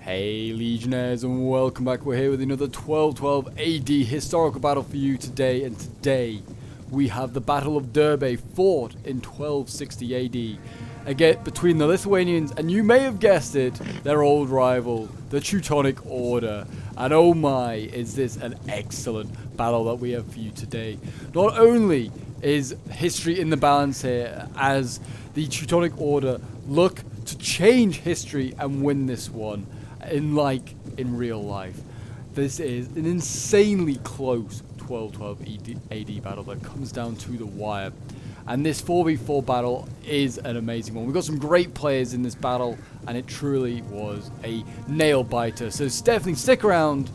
Hey Legionnaires, and welcome back. We're here with another 1212 AD historical battle for you today, and today we have the Battle of Durbe, fought in 1260 AD, again between the Lithuanians and, you may have guessed it, their old rival, the Teutonic Order. And oh my, is this an excellent battle that we have for you today. Not only is history in the balance here, as the Teutonic Order look to change history and win this one, in real life. This is an insanely close 1212 AD battle that comes down to the wire. And this 4v4 battle is an amazing one. We've got some great players in this battle, and it truly was a nail biter. So definitely stick around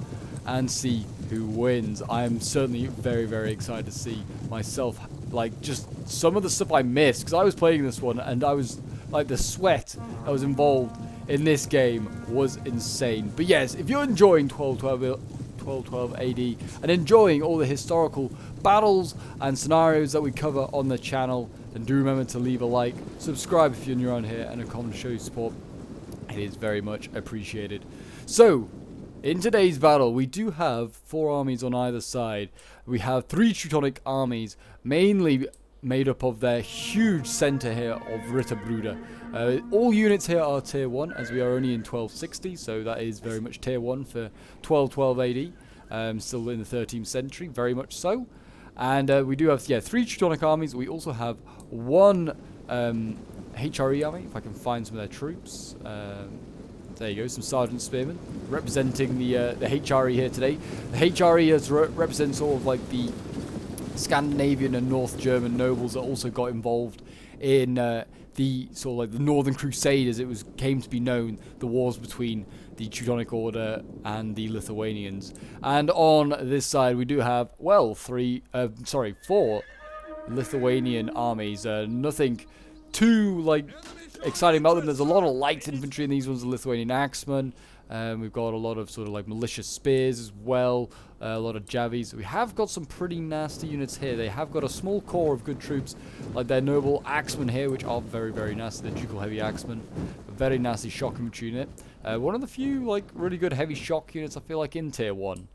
and see who wins. I am certainly very, very excited to see myself, like, just some of the stuff I missed, because I was playing this one and I was like, the sweat that was involved in this game was insane. But yes, if you're enjoying 1212 AD and enjoying all the historical battles and scenarios that we cover on the channel, then do remember to leave a like, subscribe if you're new around here, and a comment to show your support. It is very much appreciated. So, in today's battle, we do have 4 armies on either side. We have 3 Teutonic armies, mainly made up of their huge center here of Ritterbruder. All units here are tier 1, as we are only in 1260, so that is very much tier 1 for 1212 AD. Still in the 13th century, very much so. And we do have 3 Teutonic armies. We also have 1 HRE army, if I can find some of their troops. There you go, some Sergeant Spearmen representing the HRE here today. The HRE represents sort of like the Scandinavian and North German nobles that also got involved in the sort of like the Northern Crusade, as it came to be known, the wars between the Teutonic Order and the Lithuanians. And on this side we do have, well, 4 Lithuanian armies. Nothing too like exciting about them. There's a lot of light infantry in these ones, the Lithuanian axemen. We've got a lot of sort of like militia spears as well, a lot of javies. We have got some pretty nasty units here. They have got a small core of good troops, like their noble axemen here, which are very, very nasty. The ducal heavy axemen, a very nasty shock infantry unit. One of the few like really good heavy shock units I feel like in tier 1.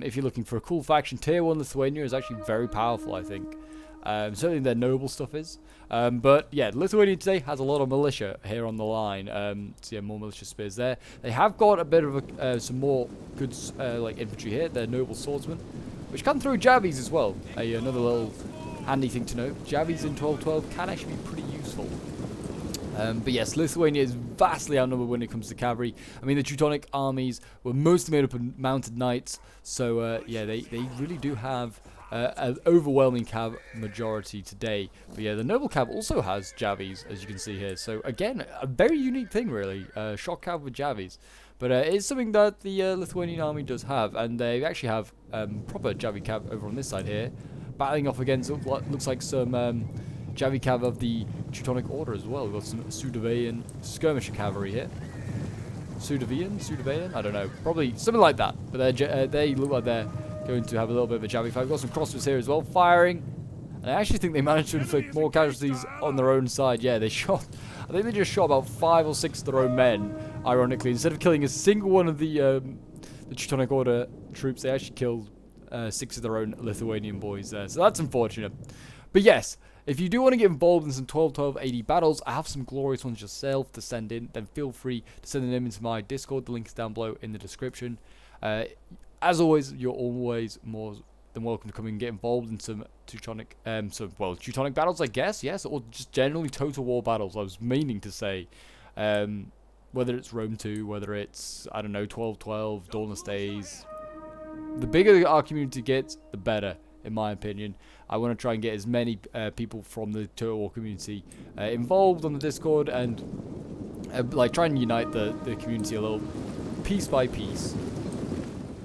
If you're looking for a cool faction, tier 1 Lithuania is actually very powerful, I think. Certainly their noble stuff is. But yeah, Lithuania today has a lot of militia here on the line. So yeah, more militia spears there. They have got a bit of some more good like infantry here. They're noble swordsmen, which can throw javies as well. Another little handy thing to note. Javies in 1212 can actually be pretty useful. But yes, Lithuania is vastly outnumbered when it comes to cavalry. I mean, the Teutonic armies were mostly made up of mounted knights. So yeah, they really do have an overwhelming cav majority today. But yeah, the noble cav also has javies, as you can see here. So again, a very unique thing, really. Shock cav with javies. But it's something that the Lithuanian army does have, and they actually have proper javi cav over on this side here, battling off against what looks like some javi cav of the Teutonic Order as well. We've got some Sudevian skirmisher cavalry here. Sudevian? I don't know. Probably something like that. But they look like they're going to have a little bit of a javi fight. We've got some crossbows here as well, firing. And I actually think they managed to inflict more casualties on their own side. Yeah, I think they just shot about 5 or 6 of their own men, ironically. Instead of killing a single one of the Teutonic Order troops, they actually killed 6 of their own Lithuanian boys there. So that's unfortunate. But yes, if you do want to get involved in some 1212 AD battles, I have some glorious ones yourself to send in. Then feel free to send them into my Discord. The link is down below in the description. As always, you're always more than welcome to come and get involved in some Teutonic, Teutonic battles, I guess, yes, or just generally total war battles, I was meaning to say. Whether it's Rome 2, whether it's, I don't know, 1212, Dauntless Days. The bigger our community gets, the better, in my opinion. I want to try and get as many people from the Total War community involved on the Discord, and like try and unite the community a little, piece by piece.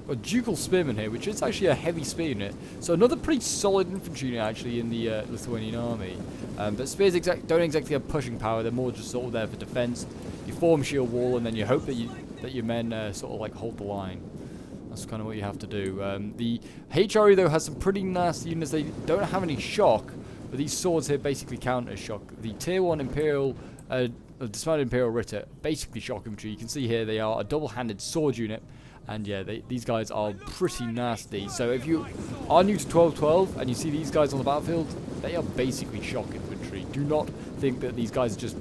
A ducal spearman here, which is actually a heavy spear unit. So another pretty solid infantry unit actually in the Lithuanian army. But spears don't exactly have pushing power. They're more just sort of there for defense. You form shield wall, and then you hope that your men sort of like hold the line. That's kind of what you have to do. The HRE though has some pretty nasty units. They don't have any shock, but these swords here basically count as shock. The tier 1 Imperial dismounted Imperial Ritter, basically shock infantry. You can see here they are a double-handed sword unit. And yeah, these guys are pretty nasty. So if you are new to 1212 and you see these guys on the battlefield, they are basically shock infantry. Do not think that these guys are just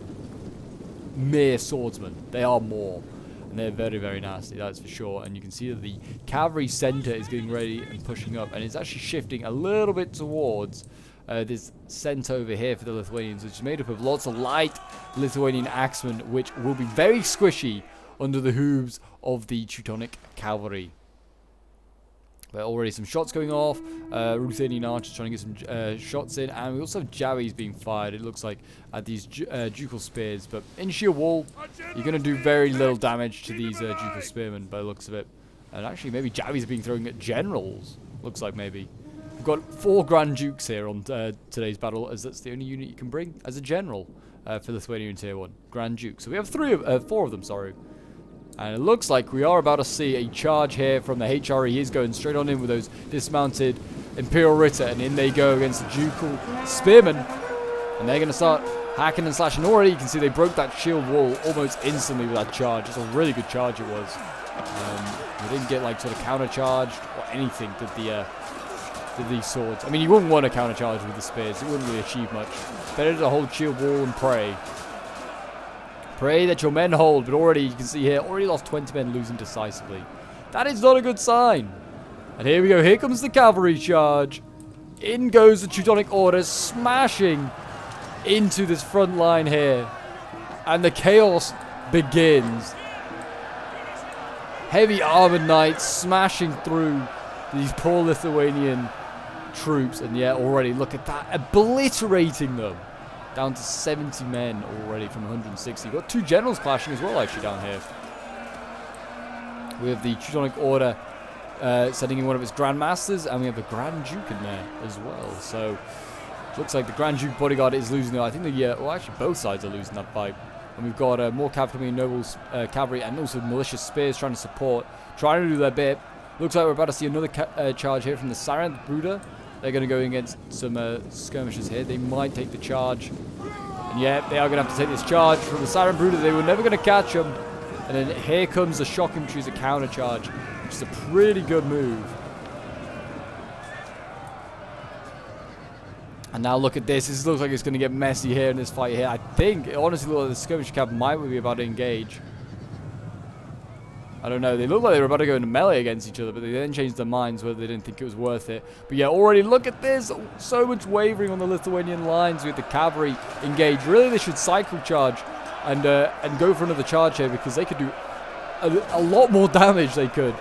mere swordsmen. They are more. And they're very, very nasty, that's for sure. And you can see that the cavalry center is getting ready and pushing up. And it's actually shifting a little bit towards this center over here for the Lithuanians, which is made up of lots of light Lithuanian axemen, which will be very squishy under the hooves of the Teutonic cavalry. There are already some shots going off. Ruthenian archers trying to get some shots in. And we also have javelins being fired, it looks like, at these ducal spears. But in sheer wall, you're going to do very little damage to these ducal spearmen by the looks of it. And actually, maybe javelins are being thrown at generals. Looks like maybe. We've got 4 Grand Dukes here on today's battle, as that's the only unit you can bring as a general for Lithuanian Tier 1. Grand Duke. So we have 4 of them, sorry. And it looks like we are about to see a charge here from the HRE. He's going straight on in with those dismounted Imperial Ritter. And in they go against the Ducal Spearmen. And they're going to start hacking and slashing. Already you can see they broke that shield wall almost instantly with that charge. It's a really good charge it was. They didn't get like sort of counter-charged or anything did these swords. I mean, you wouldn't want to counter-charge with the spears. It wouldn't really achieve much. Better to hold shield wall and pray. Pray that your men hold, but already, you can see here, already lost 20 men, losing decisively. That is not a good sign. And here we go, here comes the cavalry charge. In goes the Teutonic Order, smashing into this front line here. And the chaos begins. Heavy armored knights smashing through these poor Lithuanian troops. And yeah, already, look at that, obliterating them. Down to 70 men already from 160. We've got 2 generals clashing as well, actually, down here. We have the Teutonic Order sending in one of its Grand Masters, and we have the Grand Duke in there as well. So, looks like the Grand Duke bodyguard is losing there. I think well, actually, both sides are losing that fight. And we've got more cavalry, nobles, cavalry, and also militia spears trying to support, trying to do their bit. Looks like we're about to see another charge here from the Saranth Bruder. They're going to go against some skirmishers here. They might take the charge. And yeah, they are going to have to take this charge from the Siren Bruder. They were never going to catch them. And then here comes the shock infantry as a counter charge, which is a pretty good move. And now look at this. This looks like it's going to get messy here in this fight here. I think, it honestly looks like the skirmish camp might be about to engage. I don't know, they looked like they were about to go into melee against each other, but they then changed their minds whether they didn't think it was worth it. But yeah, already look at this, so much wavering on the Lithuanian lines with the cavalry engaged. Really, they should cycle charge and go for another charge here, because they could do a lot more damage, they could.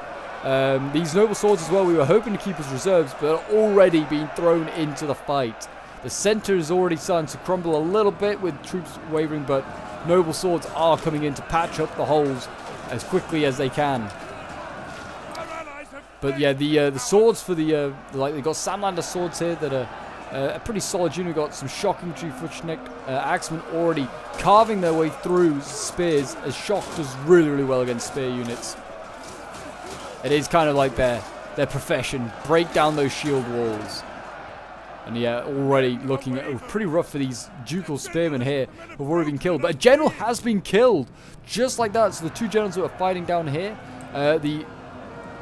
These noble swords as well, we were hoping to keep as reserves, but are already being thrown into the fight. The center is already starting to crumble a little bit with troops wavering, but noble swords are coming in to patch up the holes as quickly as they can. But yeah, the swords for the like, they got Samlander swords here that are a pretty solid unit. We've got some shock infantry, foot-necked axemen already carving their way through spears, as shock does really, really well against spear units. It is kind of like their profession. Break down those shield walls. And yeah, already looking pretty rough for these ducal spearmen here who've already been killed. But a general has been killed, just like that. So the 2 generals who are fighting down here, the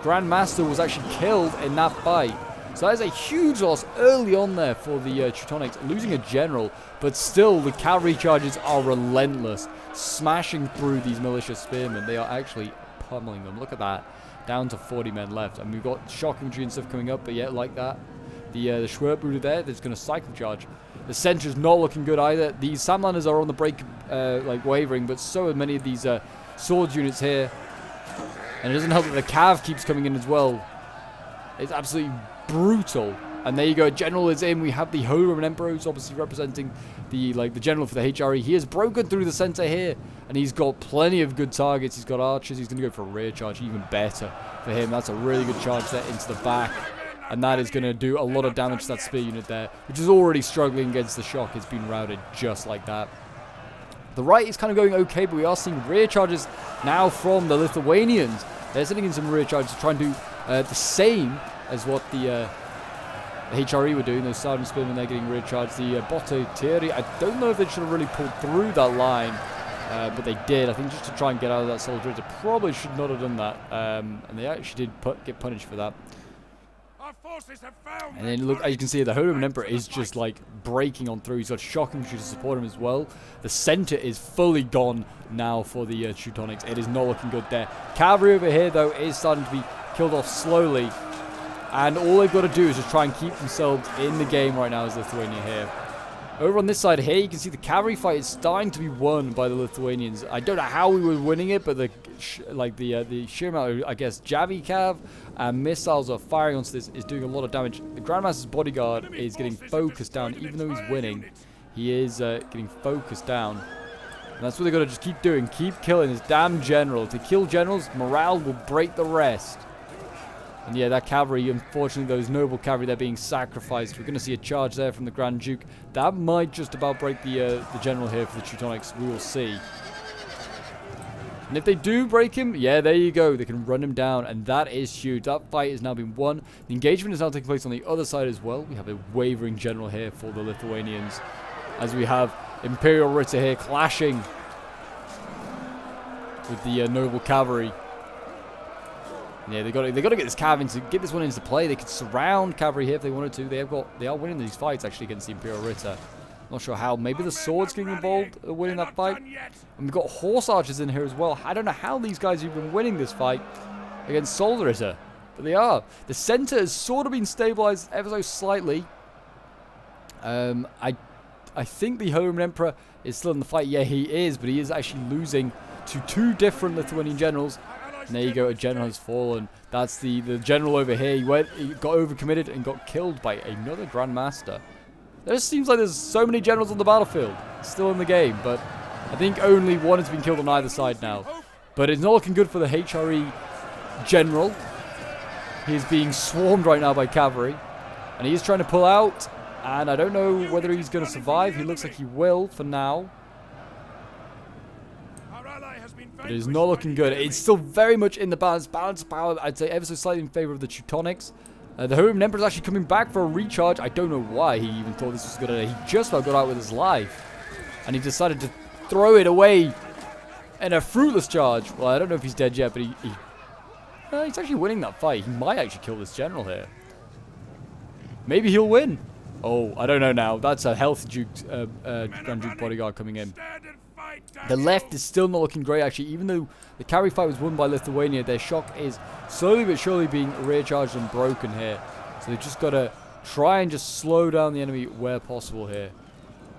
Grand Master was actually killed in that fight. So that is a huge loss early on there for the Teutonics, losing a general. But still, the cavalry charges are relentless, smashing through these militia spearmen. They are actually pummeling them. Look at that, down to 40 men left. And we've got shock infantry and stuff coming up, but yeah, like that. The Schwertbruder there that's going to cycle charge. The center is not looking good either. These Samlanders are on the break, like wavering, but so are many of these swords units here. And it doesn't help that the cav keeps coming in as well. It's absolutely brutal. And there you go, general is in. We have the Holy Roman Emperor, who's obviously representing the general for the HRE. He has broken through the center here, and he's got plenty of good targets. He's got archers. He's going to go for a rear charge, even better for him. That's a really good charge there into the back. And that is going to do a lot of damage to that spear unit there, which is already struggling against the shock. It's been routed just like that. The right is kind of going okay, but we are seeing rear charges now from the Lithuanians. They're sending in some rear charges to try and do the same as what the HRE were doing. Those Sergeant Spearmen, they're getting rear charged. The Botto Thierry, I don't know if they should have really pulled through that line. but they did. I think just to try and get out of that soldier. They probably should not have done that, and they actually did get punished for that. And then look, as you can see, the Holy Roman Emperor is just like breaking on through. He's got shock infantry to support him as well. The center is fully gone now for the Teutonics. It is not looking good there. Cavalry over here, though, is starting to be killed off slowly. And all they've got to do is just try and keep themselves in the game right now as Lithuania here. Over on this side here, you can see the cavalry fight is starting to be won by the Lithuanians. I don't know how we were winning it, but the sheer amount of, I guess, Javi Cav and missiles are firing onto this is doing a lot of damage. The Grandmaster's bodyguard is getting focused down, even though he's winning. He is getting focused down. And that's what they've got to just keep doing. Keep killing this damn general. To kill generals, morale will break the rest. And yeah, that cavalry, unfortunately, those noble cavalry, they're being sacrificed. We're going to see a charge there from the Grand Duke. That might just about break the general here for the Teutonics. We will see. And if they do break him, yeah, there you go. They can run him down, and that is huge. That fight has now been won. The engagement is now taking place on the other side as well. We have a wavering general here for the Lithuanians, as we have Imperial Ritter here clashing with the noble cavalry. Yeah, they got to get this get this one into play. They could surround cavalry here if they wanted to. They are winning these fights actually against the Imperial Ritter. Not sure how. Maybe the swords getting involved are winning that fight. And we've got horse archers in here as well. I don't know how these guys have been winning this fight against Soldier Ritter, but they are. The center has sort of been stabilized ever so slightly. I think the Holy Roman Emperor is still in the fight. Yeah, he is, but he is actually losing to two different Lithuanian generals. And there you go, a general has fallen. That's the general over here. He got overcommitted and got killed by another Grand Master. There just seems like there's so many generals on the battlefield still in the game, but I think only one has been killed on either side now. But it's not looking good for the HRE general. He is being swarmed right now by cavalry, and he is trying to pull out, and I don't know whether he's going to survive. He looks like he will for now. But it is not looking good. It's still very much in the balance. Balance of power, I'd say, ever so slightly in favor of the Teutonics. The Holy Roman Emperor is actually coming back for a recharge. I don't know why he even thought this was a good idea. He just about got out with his life. And he decided to throw it away in a fruitless charge. Well, I don't know if he's dead yet, but he's actually winning that fight. He might actually kill this general here. Maybe he'll win. Oh, I don't know now. That's a healthy Grand Duke bodyguard coming in. The left is still not looking great, actually. Even though the cavalry fight was won by Lithuania, their shock is slowly but surely being recharged and broken here. So they've just got to try and just slow down the enemy where possible here.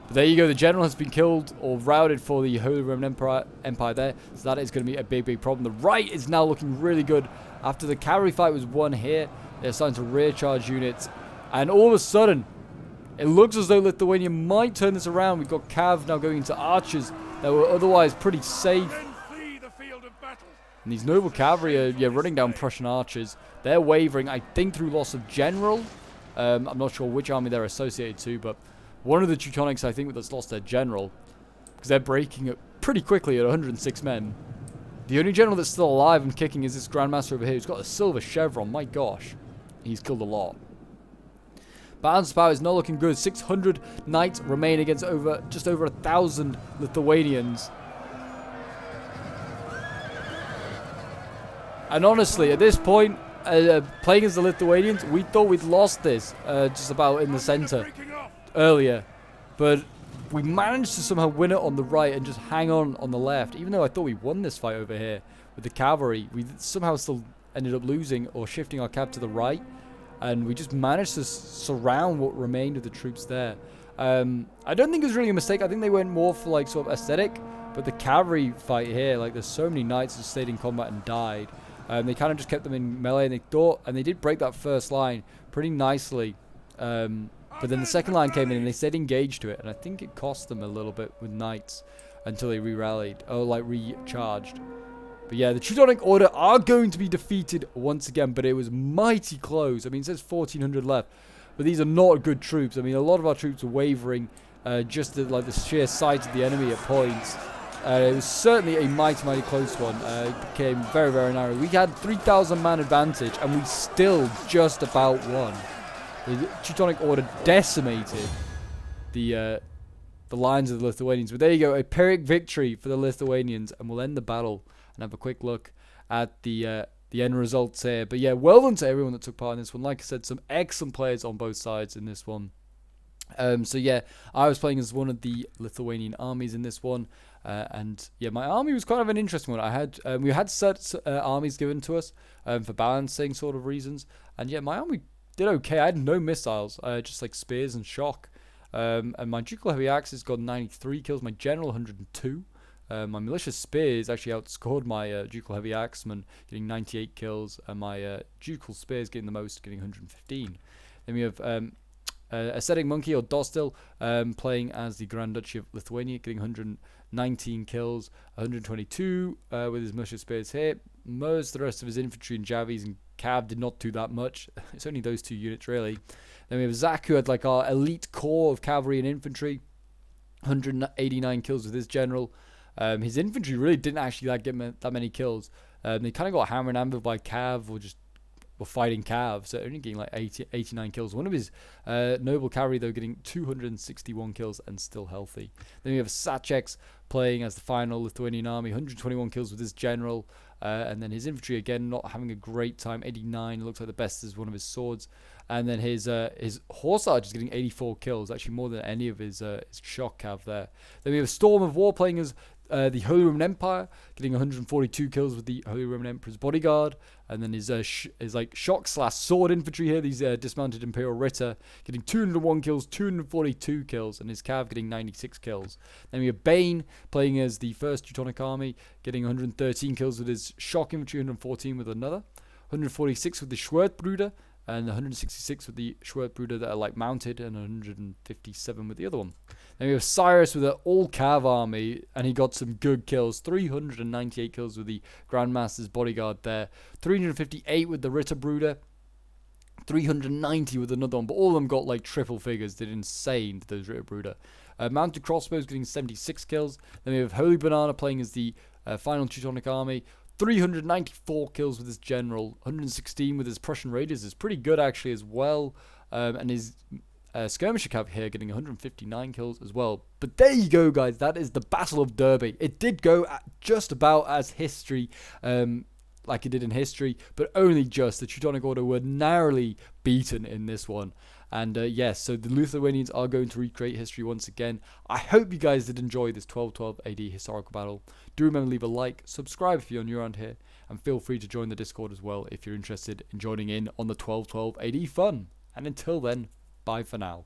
But there you go. The general has been killed or routed for the Holy Roman Empire there. So that is going to be a big, big problem. The right is now looking really good. After the cavalry fight was won here, they're starting to recharge units. And all of a sudden, it looks as though Lithuania might turn this around. We've got Cav now going into archers that were otherwise pretty safe. And these noble cavalry are running down Prussian archers. They're wavering, I think, through loss of general. I'm not sure which army they're associated to, but one of the Teutonics, I think, that's lost their general. Because they're breaking it pretty quickly at 106 men. The only general that's still alive and kicking is this Grandmaster over here who's got a silver chevron. My gosh. He's killed a lot. Balance of power is not looking good. 600 knights remain against just over 1,000 Lithuanians. And honestly, at this point, playing as the Lithuanians, we thought we'd lost this just about in the center earlier. But we managed to somehow win it on the right and just hang on the left. Even though I thought we won this fight over here with the cavalry, we somehow still ended up losing or shifting our cav to the right. And we just managed to surround what remained of the troops there. I don't think it was really a mistake. I think they went more for like sort of aesthetic. But the cavalry fight here, like there's so many knights that stayed in combat and died. They kind of just kept them in melee, and they did break that first line pretty nicely. But then the second line came in and they stayed engaged to it. And I think it cost them a little bit with knights until they re-rallied. Oh, like recharged. But yeah, the Teutonic Order are going to be defeated once again, but it was mighty close. I mean, it says 1,400 left, but these are not good troops. I mean, a lot of our troops are wavering just at like the sheer sight of the enemy at points. It was certainly a mighty close one. It became very, very narrow. We had 3,000 man advantage, and we still just about won. The Teutonic Order decimated the the lines of the Lithuanians. But there you go, a Pyrrhic victory for the Lithuanians, and we'll end the battle and have a quick look at the end results here. But yeah, well done to everyone that took part in this one. Like I said, some excellent players on both sides in this one. So yeah, I was playing as one of the Lithuanian armies in this one, and yeah, my army was kind of an interesting one. I had we had set armies given to us for balancing sort of reasons, and yeah, my army did okay. I had no missiles, just like spears and shock, and my ducal heavy axes got 93 kills. My general 102. My militia spears actually outscored my ducal heavy axeman, getting 98 kills, and my ducal spears getting the most, getting 115. Then we have Ascetic Monkey or Dostil playing as the Grand Duchy of Lithuania, getting 119 kills, 122 with his militia spears here. Most of the rest of his infantry and Javis and Cav did not do that much. It's only those two units really. Then we have Zach, who had like our elite core of cavalry and infantry, 189 kills with his general. His infantry really didn't actually get that many kills. They kind of got hammered and ambered by Cav or fighting Cav, so only getting like 89 kills. One of his noble cavalry though getting 261 kills and still healthy. Then we have Sacheks playing as the final Lithuanian army, 121 kills with his general, and then his infantry again not having a great time, 89. Looks like the best is one of his swords, and then his horse archer is getting 84 kills, actually more than any of his shock cav there. Then we have Storm of War playing as the Holy Roman Empire, getting 142 kills with the Holy Roman Emperor's bodyguard, and then his like shock/sword infantry here, these dismounted Imperial Ritter, getting 201 kills, 242 kills, and his cav getting 96 kills. Then we have Bane playing as the first Teutonic army, getting 113 kills with his shock infantry, 114 with another, 146 with the Schwertbruder, and 166 with the Schwertbruder that are like mounted, and 157 with the other one. Then we have Cyrus with an all-cav army, and he got some good kills. 398 kills with the Grandmaster's bodyguard there. 358 with the Ritterbruder. 390 with another one, but all of them got like triple figures. Did insane, those Ritterbruder. Mounted crossbows getting 76 kills. Then we have Holy Banana playing as the final Teutonic army. 394 kills with his general, 116 with his Prussian Raiders is pretty good actually as well, and his skirmisher cav here getting 159 kills as well. But there you go, guys. That is the Battle of Durbe. It did go just about as history, like it did in history, but only just. The Teutonic Order were narrowly beaten in this one. And yes, so the Lithuanians are going to recreate history once again. I hope you guys did enjoy this 1212 AD historical battle. Do remember to leave a like, subscribe if you're new around here, and feel free to join the Discord as well if you're interested in joining in on the 1212 AD fun. And until then, bye for now.